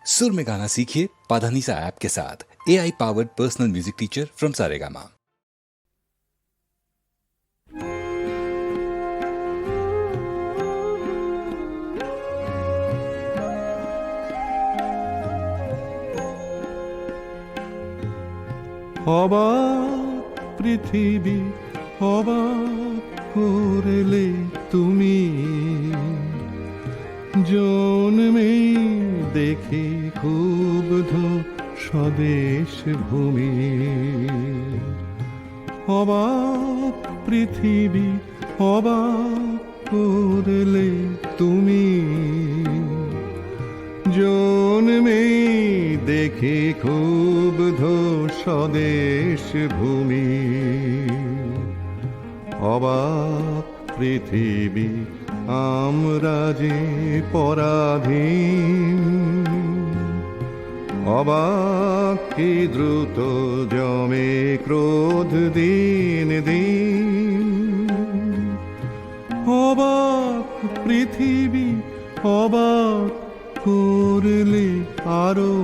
सुर में गाना सीखिए पाधानीसा ऐप के साथ। AI powered personal music teacher from Saregama. অবাক পৃথিবী অবাক করলে তুমি, জন্মে দেখে ক্ষুব্ধ স্বদেশ ভূমি। অবাক পৃথিবী অবাক করলে তুমি, জন্মে দেখে ক্ষুব্ধ স্বদেশ ভূমি। অবাক পৃথিবী আমরা যে পরাধীন, অবাক কি দ্রুত জমে ক্রোধ দিন দিন। অবাক পৃথিবী অবাক করলে আরো,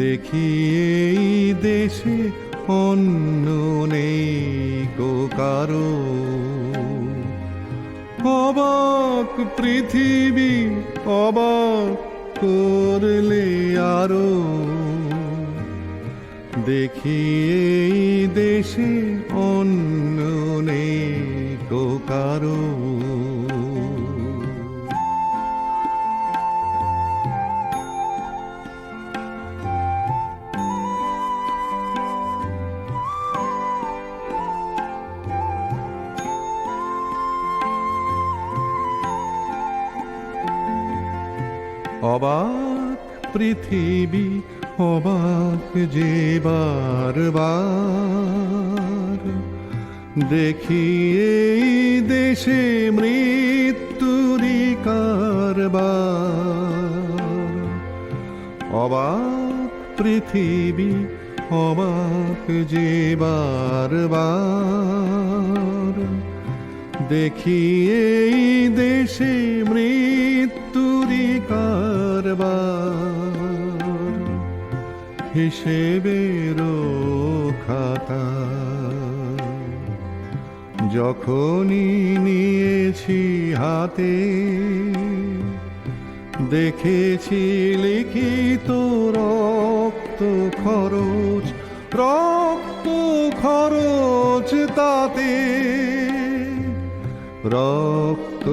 দেখি এই দেশে অন্য নেই কো কারো। অবাক পৃথিবী অবাক করলে আরো, দেখি এই দেশে অন্য নেই কো কারো। অবাক পৃথিবী অবাক যে বারবার, দেখি এই দেশে মৃত্যুরই কারবার। অবাক পৃথিবী অবাক যে বারবার, দেখি এই দেশে মৃত্যুরই কারবার। হিসেবেরও খাতা যখনই নিয়েছি হাতে, দেখেছি লিখিত রক্ত খরচ, রক্ত খরচ তাতে। রক্ত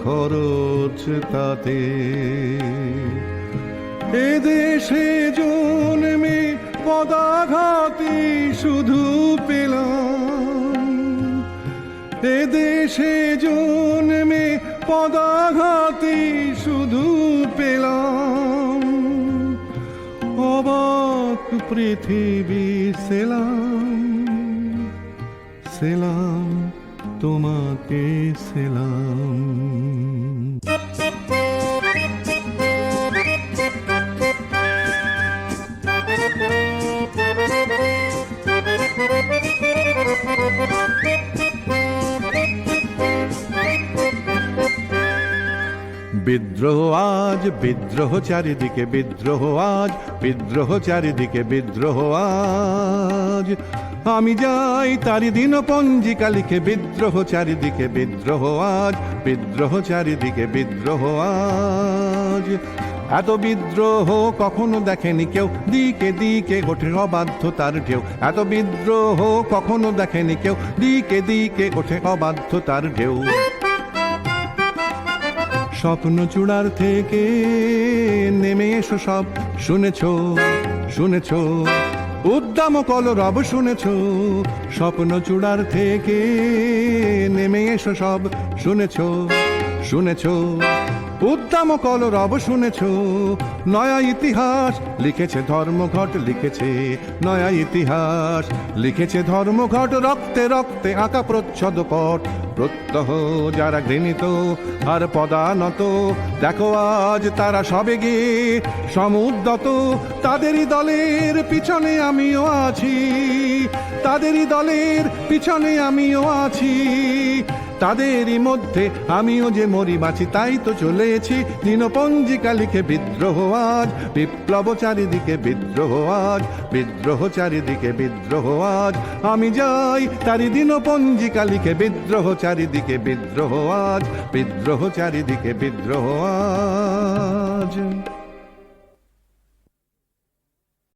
খরচ তাতে। এদেশে জন্মে পদাঘাতে শুধু পেলাম, এদেশে জন্মে পদাঘাতে শুধু পেলাম। অবাক পৃথিবী সেলাম, সেলাম তোমাকে সেলাম। বিদ্রোহ আজ, বিদ্রোহ চারিদিকে, বিদ্রোহ আজ, বিদ্রোহ চারিদিকে, বিদ্রোহ আজ। আমি যাই তারি দিন পঞ্জিকা লিখে, বিদ্রোহ চারিদিকে, বিদ্রোহ আজ, বিদ্রোহ চারিদিকে, বিদ্রোহ আজ। এত বিদ্রোহ কখনো দেখেনি কেউ, দিকে দিকে ওঠে অবাধ্যতার ঢেউ। এত বিদ্রোহ কখনো দেখেনি কেউ, দিকে দিকে ওঠে অবাধ্যতার ঢেউ। স্বপ্ন চূড়ার থেকে নেমে এসো সব, শুনেছ শুনেছ উদ্দাম কলরব শুনেছ। স্বপ্ন চূড়ার থেকে নেমে এসো সব, শুনেছ শুনেছ উদ্দাম কলরব শুনেছ। নয়া ইতিহাস লিখেছে ধর্মঘট, লিখেছে নয়া ইতিহাস লিখেছে ধর্মঘট। রক্তে রক্তে আঁকা প্রচ্ছদ পট, প্রত্যহ যারা ঘৃণিত আর পদানত, দেখো আজ তারা সবে গিয়ে সমুদ্যত। তাদেরই দলের পিছনে আমিও আছি, তাদেরই দলের পিছনে আমিও আছি। তাদেরই মধ্যে আমিও যে মরি বাঁচি, তাই তো চলেছি দিনপঞ্জিকা লিখে বিদ্রোহ আজ, বিপ্লব চারিদিকে বিদ্রোহ আজ, বিদ্রোহ চারিদিকে বিদ্রোহ আজ। আমি যাই তারি দিনপঞ্জিকা লিখে বিদ্রোহ চারিদিকে বিদ্রোহ আজ, বিদ্রোহ চারিদিকে বিদ্রোহ আজ।